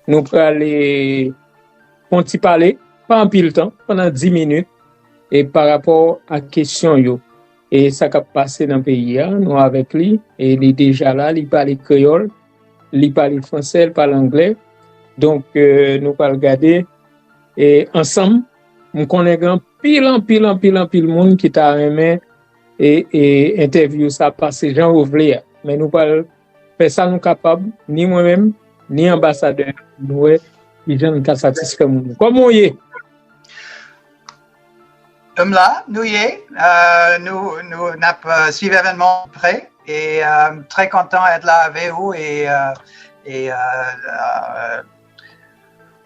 nous pour aller parler, pas en pile temps, pendant 10 minutes, et par rapport à question yo. Et ça qui a passé dans le pays, nous avec lui, et il est déjà là, il parle créole, il parle français, il parle anglais. Donc, nous allons regarder, et ensemble, nous connaissons pile monde qui t'a aimé et interview ça par ces gens ouvrés. Mais nous allons faire ça, nous capables, ni moi-même, ni ambassadeur, nous, qui gens qui satisfait nous. Comment y est? Là, nous avons suivi l'événement près et très content d'être là avec vous et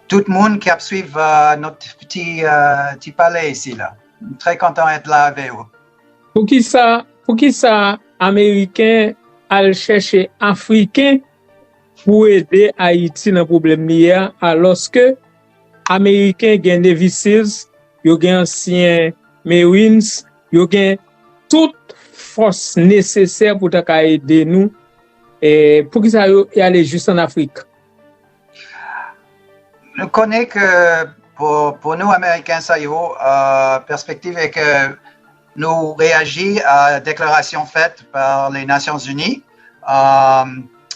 tout le monde qui a suivi notre petit palais ici là. Très content d'être là avec vous. Pour qui ça, Américain a cherché Africain pour aider Haïti dans le problème lié alors que Américain gagne des Navy yo gen ancien Marines, yo gen toute force nécessaire pour ta aider nous et pour que ça y aller juste en Afrique. Je connais que pour nous Américains ça y est, perspective est que nous réagissons à la déclaration faite par les Nations Unies,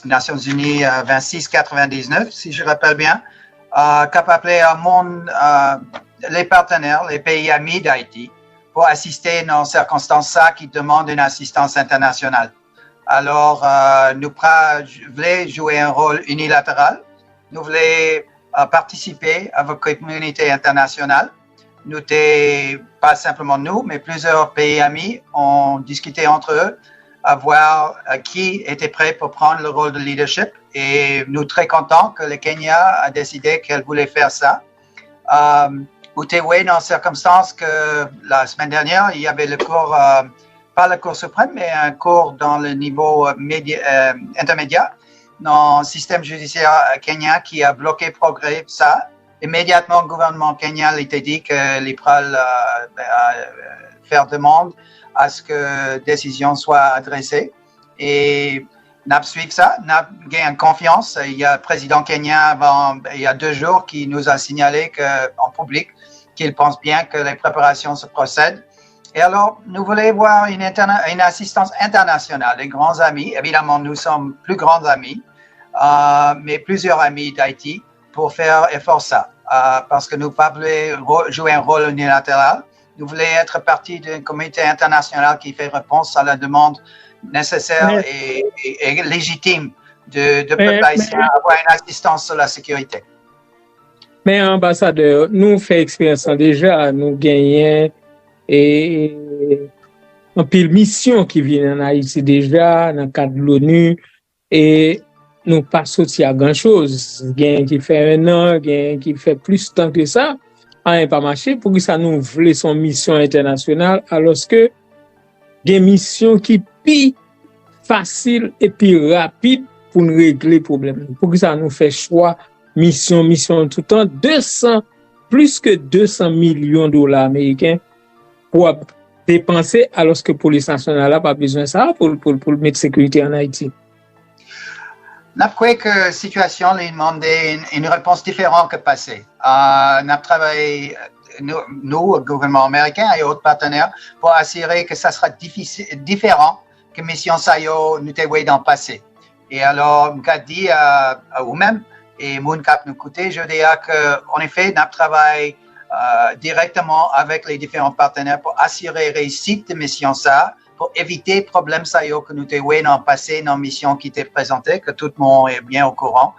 Nations Unies 2699 si je rappelle bien, capable à monde les partenaires, les pays amis d'Haïti, pour assister dans circonstances qui demandent une assistance internationale. Alors, nous voulons jouer un rôle unilatéral. Nous voulons participer à la communauté internationale. Nous, pas simplement nous, mais plusieurs pays amis ont discuté entre eux à voir qui était prêt pour prendre le rôle de leadership. Et nous sommes très contents que le Kenya a décidé qu'elle voulait faire ça. Dans circonstances que la semaine dernière, il y avait le cours, pas le cours suprême, mais un cours dans le niveau intermédiaire dans le système judiciaire kenyan qui a bloqué progrès ça. Immédiatement, le gouvernement kenyan a été dit qu'il pourrait faire demande à ce que décision soit adressée. Et nous avons suivi ça, nous avons gagné confiance. Il y a le président kenyan il y a 2 jours qui nous a signalé en public qu'il pense bien que les préparations se procèdent. Et alors, nous voulons voir une assistance internationale, des grands amis. Évidemment, nous sommes plus grands amis, mais plusieurs amis d'Haïti pour faire effort ça. Parce que nous ne voulons pas jouer un rôle unilatéral. Nous voulons être partie d'une communauté internationale qui fait réponse à la demande nécessaire et légitime de peuple haïtien avoir une assistance sur la sécurité. Mais ambassadeur, nous faisons expérience déjà, nous gagnons et un pile mission qui vient en Haïti déjà dans le cadre de l'ONU et nous pas sorti à grand chose. Gain qui fait 1 an, gain qui fait plus de temps que ça, n'a pas marché pour que ça nous voulait son mission internationale alors que des missions qui plus facile et plus rapide pour nous régler le problème. Pour que ça nous fait choix mission tout le temps, plus que 200 millions de dollars américains pour dépenser alors que la police nationale n'a pas besoin de ça pour mettre sécurité en Haïti. Je crois que la situation demandait une réponse différente que passée. Nous avons travaillé, nous, le gouvernement américain et autres partenaires, pour assurer que ça sera différent que mission Sayo nous avons dans le passé. Et alors, je dis à vous-même, et mon cap nous coûtait, je dis qu'en effet, nous travaillons directement avec les différents partenaires pour assurer la réussite de mission ça, pour éviter les problèmes que nous avons dans le passé, dans la mission qui était présentée, que tout le monde est bien au courant.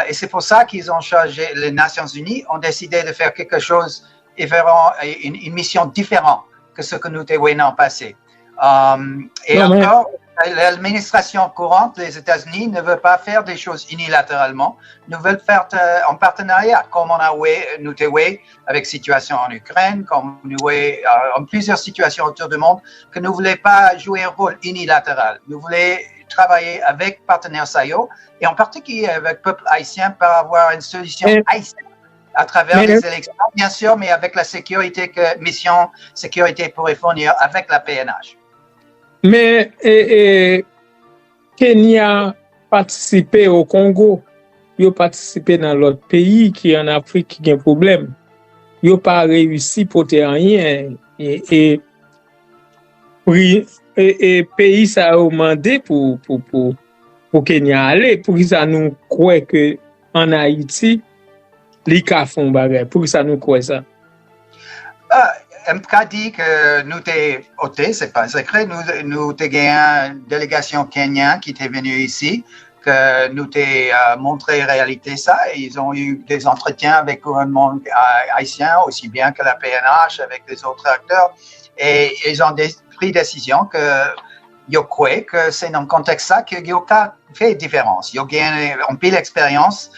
Et c'est pour ça qu'ils ont changé, les Nations Unies ont décidé de faire quelque chose différent, une mission différente que ce que nous avons dans le passé. Et encore, l'administration courante des États-Unis ne veut pas faire des choses unilatéralement. Nous voulons faire en partenariat, comme nous avons avec la situation en Ukraine, comme nous avons en plusieurs situations autour du monde, que nous ne voulons pas jouer un rôle unilatéral. Nous voulons travailler avec partenaires SAIO et en particulier avec le peuple haïtien pour avoir une solution haïtienne à travers les élections, bien sûr, mais avec la sécurité que mission sécurité pourrait fournir avec la PNH. Mais Kenya participé au Congo yo participé dans l'autre pays qui en Afrique qui a un problème. Yo pas réussi pour rien et pays ça a demandé pour Kenya aller pour ça nous croit que en Haïti li ka font bagay pour ça nous croit ça. MK dit que nous t'es ôté, c'est pas secret, nous t'es gagné une délégation kenyane qui était venue ici, que nous t'es montré réalité ça, et ils ont eu des entretiens avec le gouvernement haïtien, aussi bien que la PNH, avec les autres acteurs, et ils ont pris décision que yo crois que c'est dans le contexte ça que yo fait différence. Yo gagne un peu l'expérience.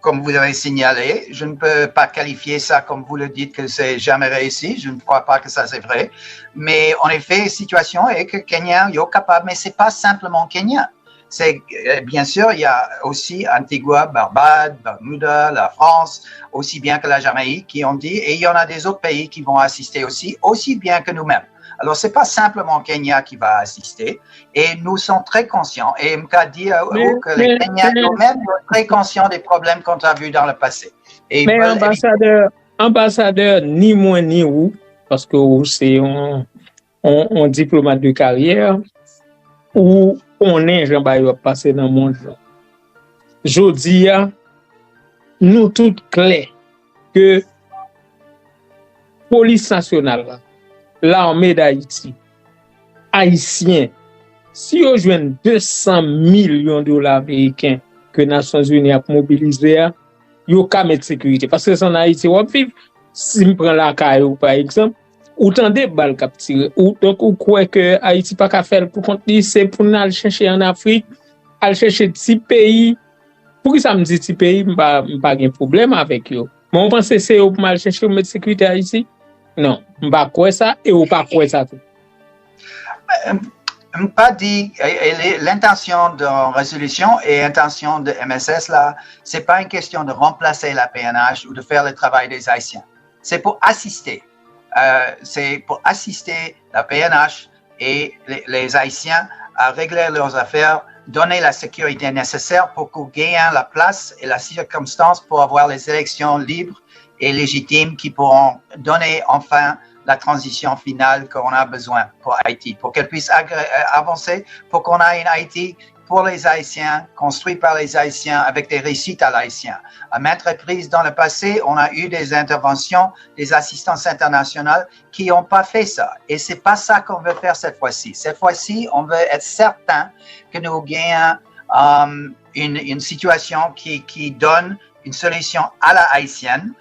Comme vous avez signalé, je ne peux pas qualifier ça comme vous le dites que c'est jamais réussi. Je ne crois pas que ça c'est vrai. Mais en effet, situation est que Kenya est capable, mais c'est pas simplement Kenya. C'est bien sûr, il y a aussi Antigua, Barbade, Bermuda, la France, aussi bien que la Jamaïque qui ont dit, et il y en a des autres pays qui vont assister aussi bien que nous-mêmes. Alors, c'est pas simplement Kenya qui va assister, et nous sommes très conscients, et MK dit que les Kenyans eux-mêmes sont très conscients des problèmes qu'on a vus dans le passé. Et mais ambassadeur, ni moi ni vous, parce que c'est un diplomate de carrière, ou on est Jean-Bayo passé dans le monde. Jodi, nous tous clairs que police nationale, l'armée d'Haïti, haïtien, si on joue 200 millions de dollars américains que les Nations Unies ont mobilisé, ils ont qu'à mettre sécurité. Parce que c'est en Haïti, on vit, si je prends la caille, par exemple, autant de balles qui tirent. Donc, on croit que Haïti pas qu'à faire pour contenir, c'est pour nous aller chercher en Afrique, aller chercher petits pays. Pour ça me dit petit pays, pas de problème avec eux. Mais on pense que c'est pour aller chercher mettre sécurité à Haïti. Non, on pas quoi ça et on pas quoi ça tout. Pas dit l'intention de résolution et l'intention de MSS là, c'est pas une question de remplacer la PNH ou de faire le travail des Haïtiens. C'est pour assister. C'est pour assister la PNH et les Haïtiens à régler leurs affaires, donner la sécurité nécessaire pour qu'ils gagnent la place et la circonstance pour avoir les élections libres et légitimes qui pourront donner enfin la transition finale qu'on a besoin pour Haïti, pour qu'elle puisse avancer, pour qu'on ait une Haïti pour les Haïtiens, construit par les Haïtiens avec des réussites à l'Haïtien. À maintes reprises dans le passé, on a eu des interventions, des assistances internationales qui n'ont pas fait ça. Et c'est pas ça qu'on veut faire cette fois-ci. Cette fois-ci, on veut être certain que nous gagnons une situation qui donne une solution à la haïtienne,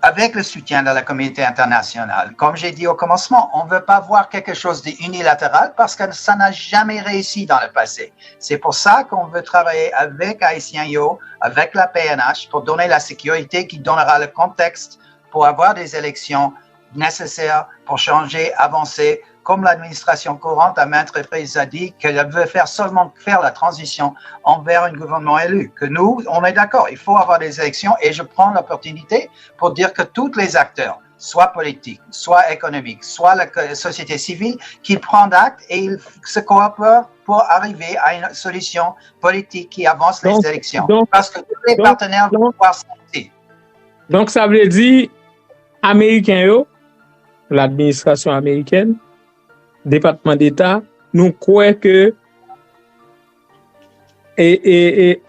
avec le soutien de la communauté internationale. Comme j'ai dit au commencement, on ne veut pas voir quelque chose d'unilatéral parce que ça n'a jamais réussi dans le passé. C'est pour ça qu'on veut travailler avec Haïtien Yo, avec la PNH, pour donner la sécurité qui donnera le contexte pour avoir des élections nécessaires pour changer, avancer, comme l'administration courante à maintes reprises a dit qu'elle veut seulement faire la transition envers un gouvernement élu. Que nous, on est d'accord, il faut avoir des élections et je prends l'opportunité pour dire que tous les acteurs, soit politiques, soit économiques, soit la société civile, qui prennent acte et ils se coopèrent pour arriver à une solution politique qui avance les élections. Parce que tous les partenaires vont pouvoir s'arrêter. Donc ça veut dire, Américains, l'administration américaine, département d'État, nous croyons que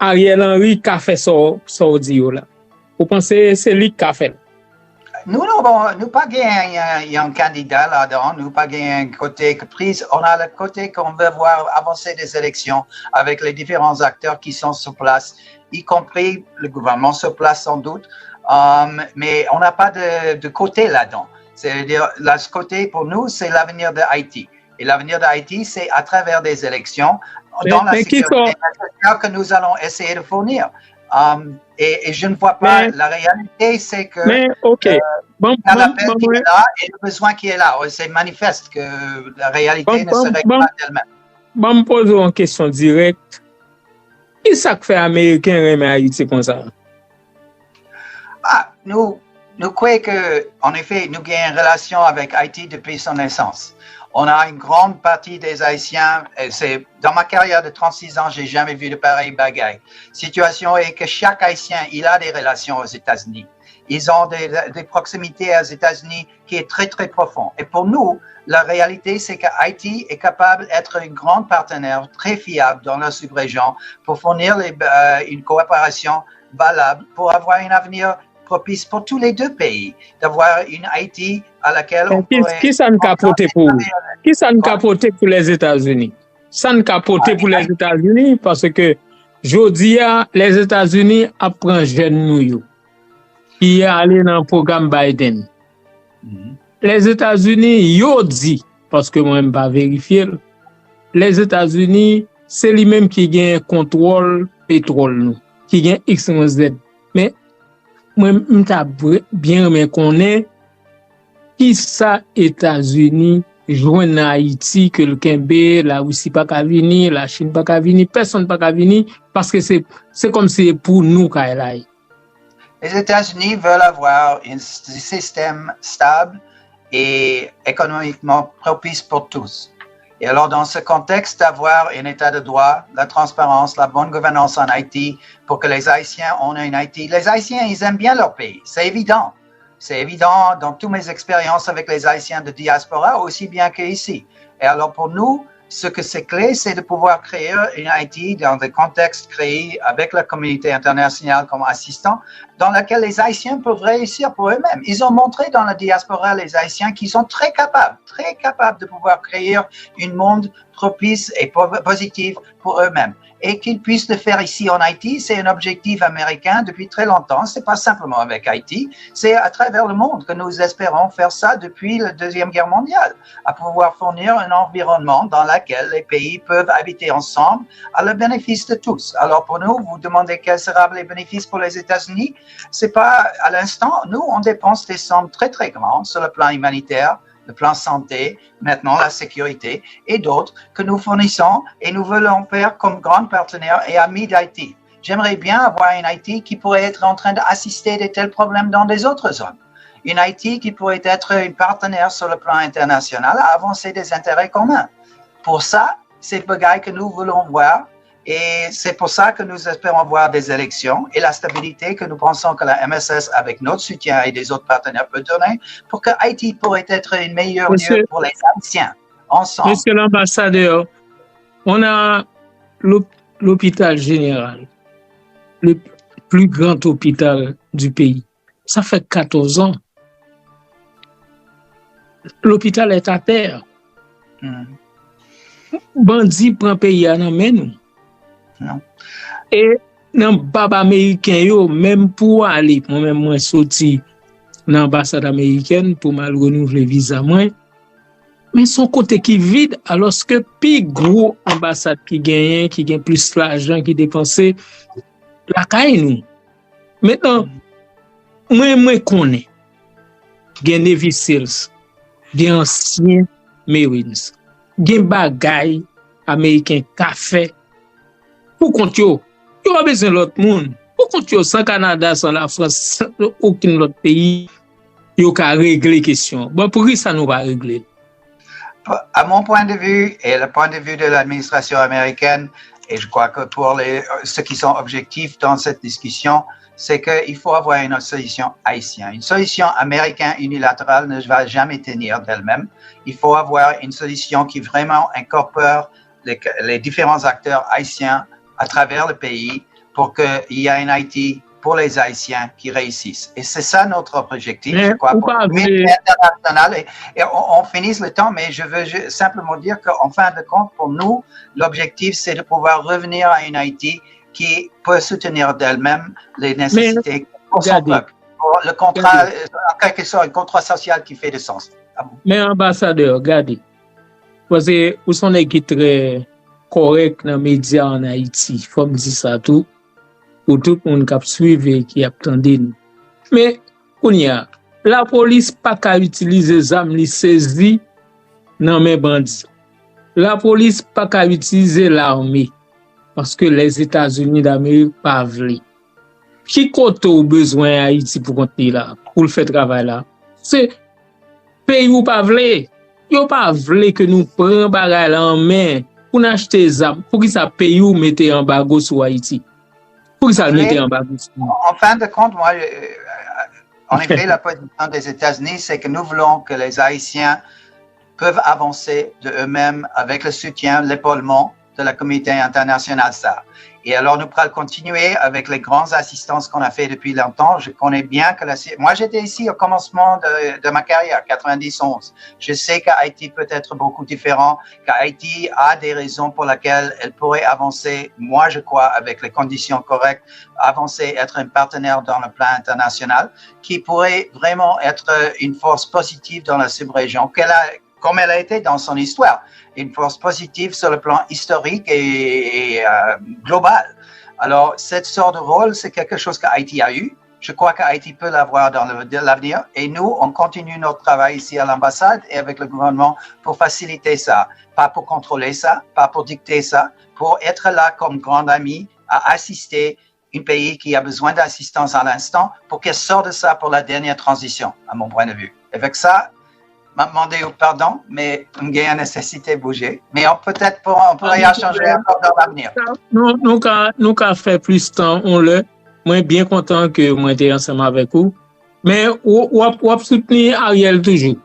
Ariel Henry a fait ça là. Vous pensez que c'est lui qui a fait? Nous pas gagné un candidat là-dedans, nous pas gagné un côté prise. On a le côté qu'on veut voir avancer des élections avec les différents acteurs qui sont sur place, y compris le gouvernement sur place sans doute, mais on n'a pas de côté là-dedans. C'est-à-dire, ce côté, pour nous, c'est l'avenir de Haïti. Et l'avenir de Haïti, c'est à travers des élections, dans la sécurité que nous allons essayer de fournir. Et je ne vois pas, la réalité, c'est que la peine qui est là et le besoin qui est là. C'est manifeste que la réalité ne se règle pas d'elle-même. Je me pose une question directe. Qu'est-ce que fait Américain remet Haïti comme ça? Nous croyons qu'en effet, nous avons une relation avec Haïti depuis son naissance. On a une grande partie des Haïtiens, et c'est, dans ma carrière de 36 ans, j'ai jamais vu de pareille bagaille. Situation est que chaque Haïtien, il a des relations aux États-Unis. Ils ont des proximités aux États-Unis qui est très, très profond. Et pour nous, la réalité, c'est que Haïti est capable d'être un grand partenaire très fiable dans la sous-région pour fournir une coopération valable pour avoir un avenir propice pour tous les deux pays, d'avoir une Haïti à laquelle on pourrait... Qui ça ne capote pour vous? Qui ça ne capote pour les États-Unis? Ça ne capote pour les États-Unis parce que, je dis, les États-Unis apprennent jeune nous. Qui est allé dans le programme Biden. Les États-Unis, yo dit, parce que moi-même pas vérifié, les États-Unis, c'est lui-même qui gagne contrôle pétrole, nous, qui gagne X, Y, Z. Mais, moi, m'ta bien reconnaît qui ça États-Unis joignent Haïti que le Kembe, la Russie pas qu'à venir, la Chine pas qu'à venir, personne pas qu'à venir parce que c'est comme si pour nous qu'à là. Les États-Unis veulent avoir un système stable et économiquement propice pour tous. Et alors, dans ce contexte, d'avoir un état de droit, la transparence, la bonne gouvernance en Haïti, pour que les Haïtiens ont un Haïti. Les Haïtiens, ils aiment bien leur pays, c'est évident. C'est évident dans toutes mes expériences avec les Haïtiens de diaspora, aussi bien qu'ici. Et alors, pour nous, ce que c'est clé, c'est de pouvoir créer une Haïti dans des contextes créés avec la communauté internationale comme assistant, dans laquelle les Haïtiens peuvent réussir pour eux-mêmes. Ils ont montré dans la diaspora, les Haïtiens, qu'ils sont très capables de pouvoir créer un monde propice et positif pour eux-mêmes. Et qu'ils puissent le faire ici en Haïti, c'est un objectif américain depuis très longtemps. C'est pas simplement avec Haïti, c'est à travers le monde que nous espérons faire ça depuis la Deuxième Guerre mondiale, à pouvoir fournir un environnement dans lequel les pays peuvent habiter ensemble à le bénéfice de tous. Alors pour nous, vous demandez quels seront les bénéfices pour les États-Unis. C'est pas à l'instant, nous on dépense des sommes très très grandes sur le plan humanitaire, le plan santé, maintenant la sécurité et d'autres que nous fournissons et nous voulons faire comme grand partenaire et ami d'Haïti. J'aimerais bien avoir une Haïti qui pourrait être en train d'assister de tels problèmes dans des autres zones. Une Haïti qui pourrait être une partenaire sur le plan international à avancer des intérêts communs. Pour ça, c'est le bagaille que nous voulons voir. Et c'est pour ça que nous espérons voir des élections et la stabilité que nous pensons que la MSS, avec notre soutien et des autres partenaires, peut donner pour que Haïti pourrait être une meilleure lieu pour les Haïtiens, ensemble. Monsieur l'ambassadeur, on a l'hôpital général, le plus grand hôpital du pays. Ça fait 14 ans. L'hôpital est à terre. Bandit prend pays à nous. Non. Et dans le baba américain, yo, même pour aller, moi-même, moi, sorti dans l'ambassade américaine pour mal renouveler visa, moi, mais son côté qui vide, alors que plus gros ambassade qui gagne plus l'argent, qui dépense, la caille nous. Maintenant, moi, connais, gen Navy Seals, gen ancien Marines, gen bagay américain café. Pour compte yo a besoin de l'autre monde. Pour compte yo, sans Canada, sans la France, sans aucun autre pays, yo ka régler question. Bon, pour qui ça nous va régler? À mon point de vue et le point de vue de l'administration américaine, et je crois que pour ceux qui sont objectifs dans cette discussion, c'est qu'il faut avoir une solution haïtienne. Une solution américaine unilatérale ne va jamais tenir d'elle-même. Il faut avoir une solution qui vraiment incorpore les différents acteurs haïtiens à travers le pays pour qu'il y ait un Haïti pour les Haïtiens qui réussissent. Et c'est ça notre objectif, je crois, pour l'international. Et on finisse le temps, mais je veux simplement dire qu'en fin de compte, pour nous, l'objectif, c'est de pouvoir revenir à une Haïti qui peut soutenir d'elle-même les nécessités pour son peuple. Le contrat, en quelque sorte, un contrat social qui fait du sens. Mais ambassadeur, regardez, parce que vous sont qui très correct dans les médias en Haïti, il faut me dire ça tout, pour tout le monde qui a suivi, qui a attendu. Mais, la police pas qu'à utiliser les armes, les saisies dans mes bandits. La police pas qu'à utiliser l'armée, parce que les États-Unis d'Amérique pas veulent. Qui compte au besoin Haïti pour continuer là, pour le faire travail là? C'est pays où pas veulent. yo pas vle que nous prenions bagay en main pour acheter zam, pour que ça paye ou mette embargo sur Haïti. Pour que ça mette embargo sur nous. En fin de compte, moi, en effet, la position des États-Unis, c'est que nous voulons que les Haïtiens peuvent avancer de eux-mêmes avec le soutien, l'épaulement de la communauté internationale SAR. Et alors, nous pourrons continuer avec les grandes assistances qu'on a fait depuis longtemps. Je connais bien que moi, j'étais ici au commencement de ma carrière, 91. Je sais qu'Haïti peut être beaucoup différent, qu'Haïti a des raisons pour lesquelles elle pourrait avancer, moi, je crois, avec les conditions correctes, avancer, être un partenaire dans le plan international, qui pourrait vraiment être une force positive dans la sub-région, comme elle a été dans son histoire, une force positive sur le plan historique et global. Alors, cette sorte de rôle, c'est quelque chose qu'Haïti a eu. Je crois qu'Haïti peut l'avoir dans l'avenir. Et nous, on continue notre travail ici à l'ambassade et avec le gouvernement pour faciliter ça. Pas pour contrôler ça, pas pour dicter ça, pour être là comme grand ami à assister un pays qui a besoin d'assistance à l'instant pour qu'elle sorte de ça pour la dernière transition, à mon point de vue. Avec ça, m'a demandé pardon, mais il y a une nécessité de bouger. Mais peut-être on pourrait y changer encore dans l'avenir. Nous qu'à faire plus de temps, moi bien content que moi j'étais ensemble avec vous. Mais on soutenir Ariel toujours.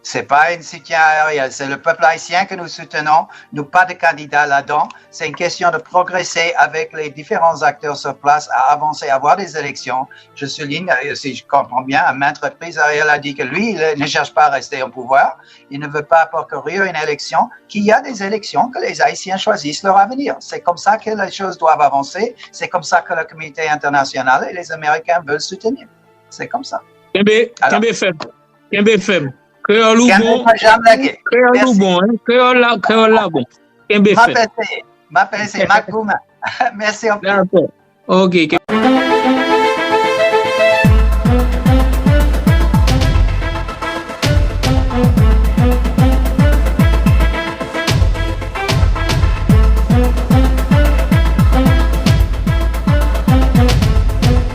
C'est pas un soutien à Ariel, c'est le peuple haïtien que nous soutenons. Nous pas de candidats là-dedans. C'est une question de progresser avec les différents acteurs sur place, à avancer, à avoir des élections. Je souligne, si je comprends bien, à maintes reprises, Ariel a dit que lui, il ne cherche pas à rester au pouvoir. Il ne veut pas parcourir une élection, qu'il y a des élections, que les Haïtiens choisissent leur avenir. C'est comme ça que les choses doivent avancer. C'est comme ça que la communauté internationale et les Américains veulent soutenir. C'est comme ça. Kembe faible. Créole ou bon. Créole ou bon. Créole là bon. M'appelle, Mac Bouma. Merci. D'accord. OK.